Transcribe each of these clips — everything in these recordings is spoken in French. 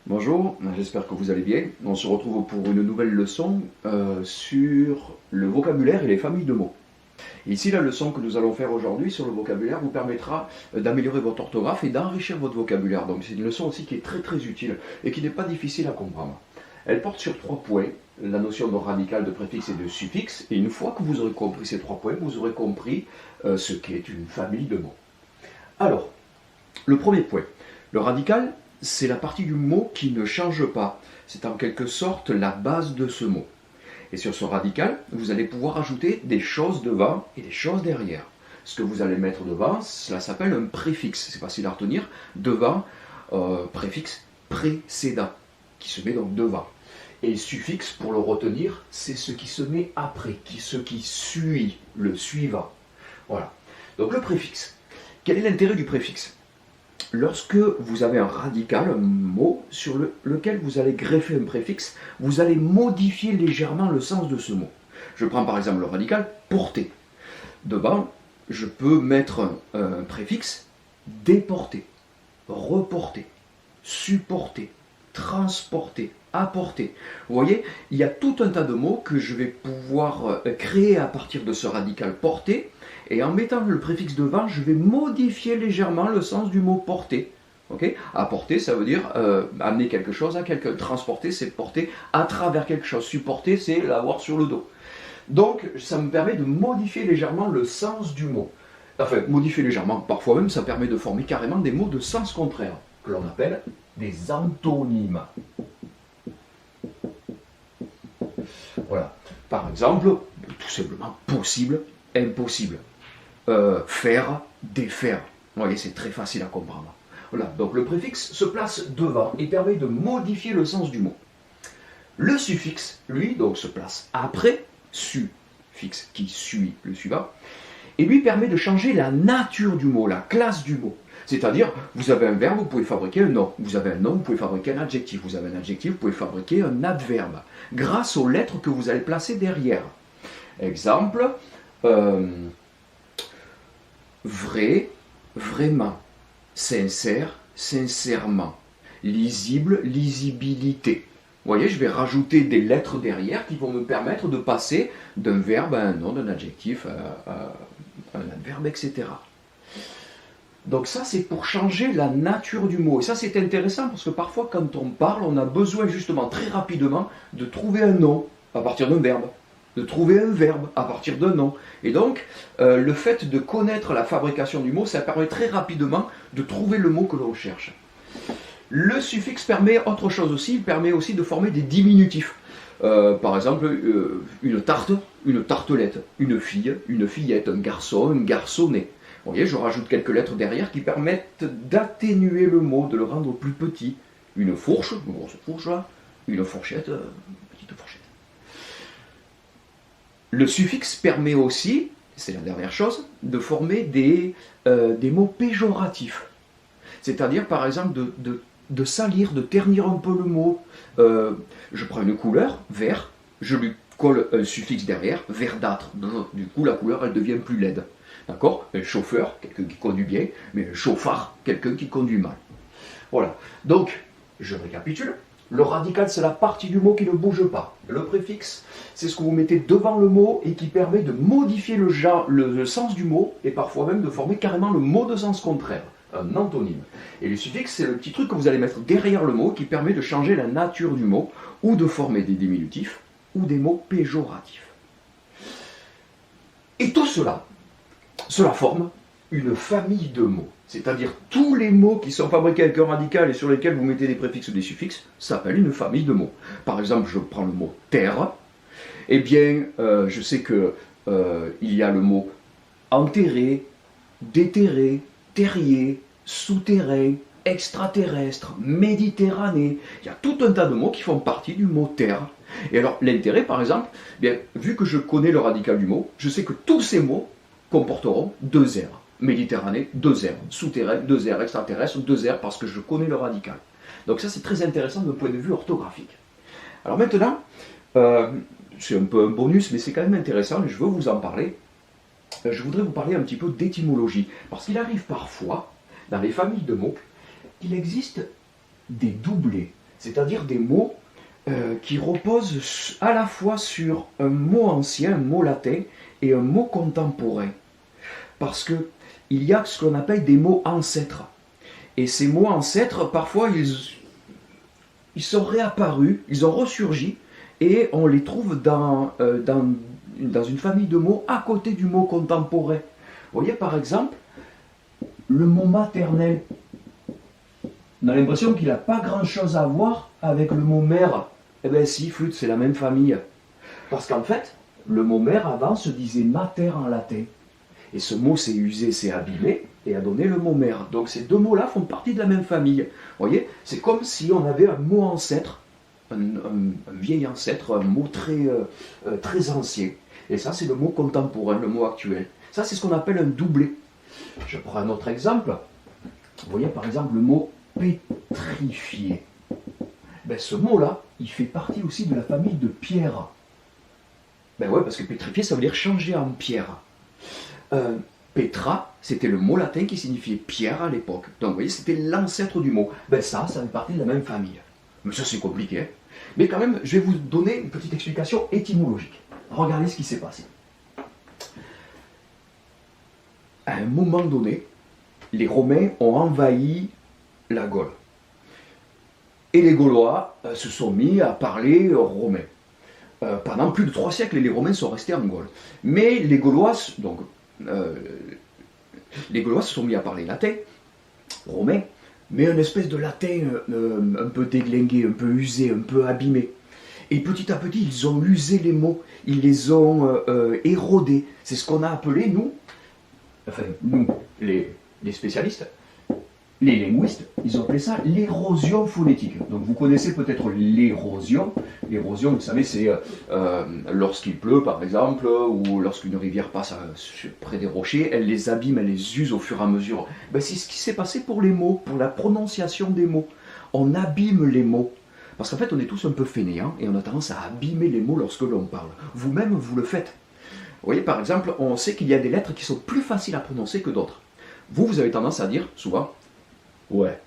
Bonjour, j'espère que vous allez bien. On se retrouve pour une nouvelle leçon sur le vocabulaire et les familles de mots. Et ici, la leçon que nous allons faire aujourd'hui sur le vocabulaire vous permettra d'améliorer votre orthographe et d'enrichir votre vocabulaire. Donc c'est une leçon aussi qui est très utile et qui n'est pas difficile à comprendre. Elle porte sur 3 points, la notion de radical, de préfixe et de suffixe. Et une fois que vous aurez compris ces 3 points, vous aurez compris ce qu'est une famille de mots. Alors, le premier point, le radical, c'est la partie du mot qui ne change pas. C'est en quelque sorte la base de ce mot. Et sur ce radical, vous allez pouvoir ajouter des choses devant et des choses derrière. Ce que vous allez mettre devant, cela s'appelle un préfixe. C'est facile à retenir. Devant, préfixe précédent, qui se met donc devant. Et suffixe, pour le retenir, c'est ce qui se met après, ce qui suit, le suivant. Voilà. Donc le préfixe. Quel est l'intérêt du préfixe ? Lorsque vous avez un radical, un mot, sur lequel vous allez greffer un préfixe, vous allez modifier légèrement le sens de ce mot. Je prends par exemple le radical porter. Devant, je peux mettre un préfixe déporter, reporter, supporter, transporter, apporter. Vous voyez, il y a tout un tas de mots que je vais pouvoir créer à partir de ce radical porter. Et en mettant le préfixe devant, je vais modifier légèrement le sens du mot porter. Okay, apporter, ça veut dire amener quelque chose à quelqu'un. Transporter, c'est porter à travers quelque chose. Supporter, c'est l'avoir sur le dos. Donc, ça me permet de modifier légèrement le sens du mot. Enfin, modifier légèrement. Parfois même, ça permet de former carrément des mots de sens contraire, que l'on appelle des antonymes. Voilà. Par exemple, tout simplement possible, impossible. Faire, défaire. Vous voyez, c'est très facile à comprendre. Voilà, donc le préfixe se place devant et permet de modifier le sens du mot. Le suffixe, lui, donc se place après, suffixe qui suit le suivant, et lui permet de changer la nature du mot, la classe du mot. C'est-à-dire, vous avez un verbe, vous pouvez fabriquer un nom. Vous avez un nom, vous pouvez fabriquer un adjectif. Vous avez un adjectif, vous pouvez fabriquer un adverbe, grâce aux lettres que vous allez placer derrière. Exemple, vrai, vraiment, sincère, sincèrement, lisible, lisibilité. Vous voyez, je vais rajouter des lettres derrière qui vont me permettre de passer d'un verbe à un nom, d'un adjectif à un adverbe, etc. Donc ça, c'est pour changer la nature du mot. Et ça, c'est intéressant parce que parfois, quand on parle, on a besoin justement très rapidement de trouver un nom à partir d'un verbe, de trouver un verbe à partir d'un nom. Et donc, le fait de connaître la fabrication du mot, ça permet très rapidement de trouver le mot que l'on cherche. Le suffixe permet autre chose aussi, il permet aussi de former des diminutifs. Par exemple, une tarte, une tartelette, une fille, une fillette, un garçon, une garçonnette. Vous voyez, je rajoute quelques lettres derrière qui permettent d'atténuer le mot, de le rendre plus petit. Une fourche, une grosse fourche là, une fourchette, une petite fourchette. Le suffixe permet aussi, c'est la dernière chose, de former des mots péjoratifs. C'est-à-dire, par exemple, de salir, de ternir un peu le mot. Je prends une couleur, vert, je lui colle un suffixe derrière, verdâtre. Du coup, la couleur, elle devient plus laide. D'accord ? Un chauffeur, quelqu'un qui conduit bien, mais un chauffard, quelqu'un qui conduit mal. Voilà. Donc, je récapitule. Le radical, c'est la partie du mot qui ne bouge pas. Le préfixe, c'est ce que vous mettez devant le mot et qui permet de modifier le sens du mot et parfois même de former carrément le mot de sens contraire, un antonyme. Et le suffixe, c'est le petit truc que vous allez mettre derrière le mot qui permet de changer la nature du mot ou de former des diminutifs ou des mots péjoratifs. Et tout cela forme une famille de mots. C'est-à-dire tous les mots qui sont fabriqués avec un radical et sur lesquels vous mettez des préfixes ou des suffixes s'appellent une famille de mots. Par exemple, je prends le mot terre. Eh bien, je sais que il y a le mot enterré, déterré, terrier, souterrain, extraterrestre, Méditerranée. Il y a tout un tas de mots qui font partie du mot terre. Et alors, l'intérêt, par exemple, bien, vu que je connais le radical du mot, je sais que tous ces mots comporteront 2 R. Méditerranée, 2 R. Souterrain, 2 R. Extraterrestre, 2 R, parce que je connais le radical. Donc ça, c'est très intéressant d'un point de vue orthographique. Alors maintenant, c'est un peu un bonus, mais c'est quand même intéressant, et je veux vous en parler. Je voudrais vous parler un petit peu d'étymologie, parce qu'il arrive parfois, dans les familles de mots, qu'il existe des doublés. c'est-à-dire des mots qui reposent à la fois sur un mot ancien, un mot latin, et un mot contemporain. Parce que il y a ce qu'on appelle des mots ancêtres. Et ces mots ancêtres, parfois, ils sont réapparus, ils ont ressurgi, et on les trouve dans une famille de mots à côté du mot contemporain. Vous voyez, par exemple, le mot maternel. On a l'impression qu'il n'a pas grand-chose à voir avec le mot mère. Eh bien si, flûte, c'est la même famille. Parce qu'en fait, le mot mère avant se disait mater en latin. Et ce mot s'est usé, s'est abîmé, et a donné le mot mère. Donc ces deux mots-là font partie de la même famille. Vous voyez, c'est comme si on avait un mot ancêtre, un vieil ancêtre, un mot très ancien. Et ça, c'est le mot contemporain, le mot actuel. Ça, c'est ce qu'on appelle un doublé. Je prends un autre exemple. Vous voyez, par exemple, le mot pétrifié. Ben, ce mot-là, il fait partie aussi de la famille de pierre. Ben ouais, parce que pétrifié, ça veut dire changer en pierre. Petra, c'était le mot latin qui signifiait pierre à l'époque. Donc vous voyez, c'était l'ancêtre du mot. Ben ça fait partie de la même famille. Mais ça c'est compliqué. Hein. Mais quand même, je vais vous donner une petite explication étymologique. Regardez ce qui s'est passé. À un moment donné, les Romains ont envahi la Gaule. Et les Gaulois se sont mis à parler romain. Pendant plus de 3 siècles, les Romains sont restés en Gaule. Mais les Gaulois, les Gaulois se sont mis à parler latin, romain, mais une espèce de latin un peu déglingué, un peu usé, un peu abîmé. Et petit à petit, ils ont usé les mots, ils les ont érodés. C'est ce qu'on a appelé, nous, les spécialistes, les linguistes, ils ont appelé ça l'érosion phonétique. Donc vous connaissez peut-être l'érosion. L'érosion, vous savez, c'est lorsqu'il pleut, par exemple, ou lorsqu'une rivière passe près des rochers, elle les abîme, elle les use au fur et à mesure. Ben, c'est ce qui s'est passé pour les mots, pour la prononciation des mots. On abîme les mots. Parce qu'en fait, on est tous un peu fainéants et on a tendance à abîmer les mots lorsque l'on parle. Vous-même, vous le faites. Vous voyez, par exemple, on sait qu'il y a des lettres qui sont plus faciles à prononcer que d'autres. Vous avez tendance à dire, souvent, ouais.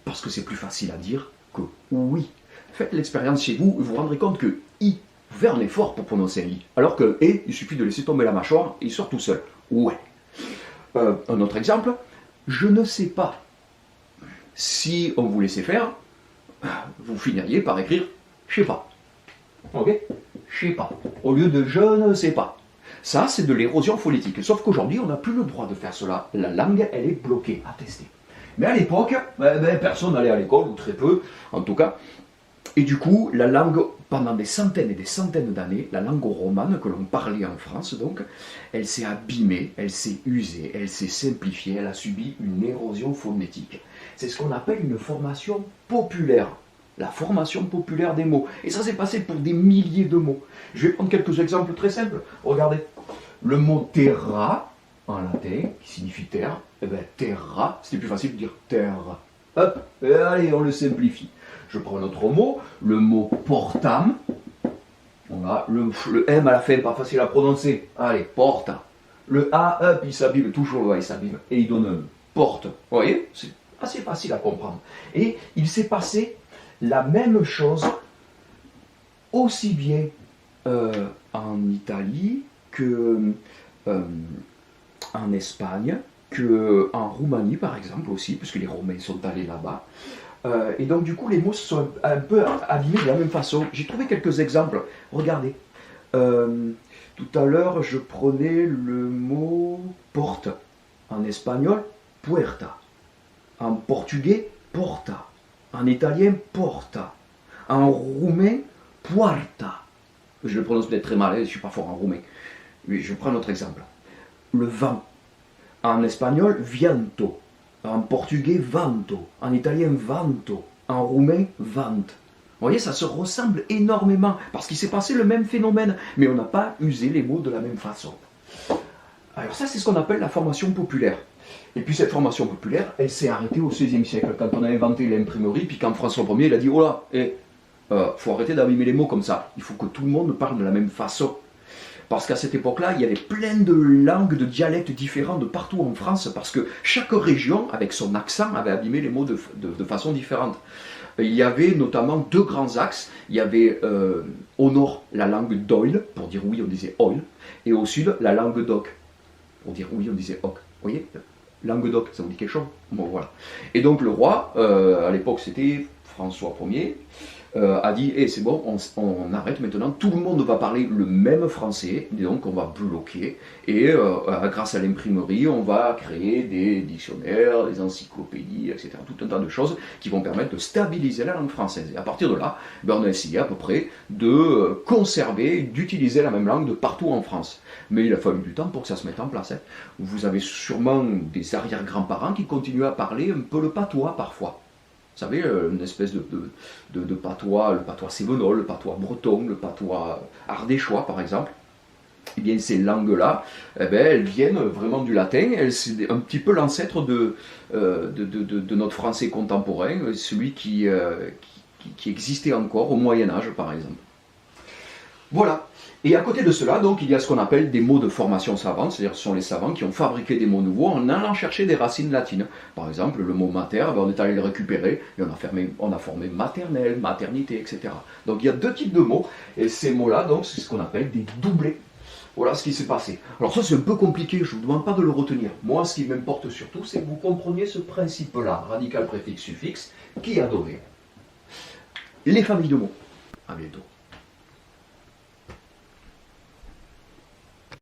Parce que c'est plus facile à dire que oui. Faites l'expérience chez vous, vous vous rendrez compte que I, vous faites un effort pour prononcer un I. Alors que E, il suffit de laisser tomber la mâchoire et il sort tout seul. Ouais. Un autre exemple, je ne sais pas. Si on vous laissait faire, vous finiriez par écrire je sais pas. Ok? Je sais pas. Au lieu de je ne sais pas. Ça, c'est de l'érosion phonétique. Sauf qu'aujourd'hui, on n'a plus le droit de faire cela. La langue, elle est bloquée, attestée. Mais à l'époque, personne n'allait à l'école, ou très peu, en tout cas. Et du coup, la langue, pendant des centaines et des centaines d'années, la langue romane que l'on parlait en France, donc, elle s'est abîmée, elle s'est usée, elle s'est simplifiée, elle a subi une érosion phonétique. C'est ce qu'on appelle une formation populaire. La formation populaire des mots. Et ça s'est passé pour des milliers de mots. Je vais prendre quelques exemples très simples. Regardez. Le mot terra, en latin, qui signifie terre, eh bien terra, c'était plus facile de dire terre. Hop, et allez, on le simplifie. Je prends un autre mot, le mot portam. Voilà, le M à la fin, pas facile à prononcer. Allez, porta. Le A, hop, il s'abîme, toujours le A, il s'abîme. Et il donne un porte. Vous voyez, c'est assez facile à comprendre. Et il s'est passé la même chose aussi bien en Italie que en Espagne, qu'en Roumanie par exemple aussi, puisque les Romains sont allés là-bas. Et donc du coup les mots se sont un peu abîmés de la même façon. J'ai trouvé quelques exemples. Regardez. Tout à l'heure je prenais le mot porte. En espagnol, puerta. En portugais, porta. En italien, porta. En roumain, puerta. Je le prononce peut-être très mal, je ne suis pas fort en roumain. Oui, je prends un autre exemple. Le vent. En espagnol, viento. En portugais, vento. En italien, vanto. En roumain, vent. Vous voyez, ça se ressemble énormément, parce qu'il s'est passé le même phénomène, mais on n'a pas usé les mots de la même façon. Alors ça, c'est ce qu'on appelle la formation populaire. Et puis cette formation populaire, elle s'est arrêtée au XVIe siècle, quand on a inventé l'imprimerie, puis quand François Ier, il a dit « Oh là, faut arrêter d'abîmer les mots comme ça, il faut que tout le monde parle de la même façon ». Parce qu'à cette époque-là, il y avait plein de langues, de dialectes différents de partout en France, parce que chaque région, avec son accent, avait abîmé les mots de façon différente. Il y avait notamment deux grands axes. Il y avait au nord la langue d'Oil, pour dire oui on disait oil, et au sud la langue d'Oc, pour dire oui on disait oc. Vous voyez, langue d'Oc, ça vous dit quelque chose? Bon, voilà. Et donc le roi, à l'époque c'était François Ier, a dit c'est bon, on arrête maintenant, tout le monde va parler le même français, et donc on va bloquer, et grâce à l'imprimerie, on va créer des dictionnaires, des encyclopédies, etc. Tout un tas de choses qui vont permettre de stabiliser la langue française. Et à partir de là, on a essayé à peu près de conserver, d'utiliser la même langue de partout en France. Mais il a fallu du temps pour que ça se mette en place. Vous avez sûrement des arrière-grands-parents qui continuent à parler un peu le patois parfois. Vous savez, une espèce de patois, le patois sévenol, le patois breton, le patois ardéchois par exemple. Eh bien, ces langues-là, elles viennent vraiment du latin. C'est un petit peu l'ancêtre de notre français contemporain, celui qui existait encore au Moyen-Âge par exemple. Voilà. Et à côté de cela, donc, il y a ce qu'on appelle des mots de formation savante, c'est-à-dire ce sont les savants qui ont fabriqué des mots nouveaux en allant chercher des racines latines. Par exemple, le mot mater, on est allé le récupérer et on a formé maternelle, maternité, etc. Donc il y a deux types de mots, et ces mots-là, donc, c'est ce qu'on appelle des doublés. Voilà ce qui s'est passé. Alors ça, c'est un peu compliqué, je ne vous demande pas de le retenir. Moi, ce qui m'importe surtout, c'est que vous compreniez ce principe-là, radical, préfixe, suffixe, qui a donné les familles de mots. À bientôt.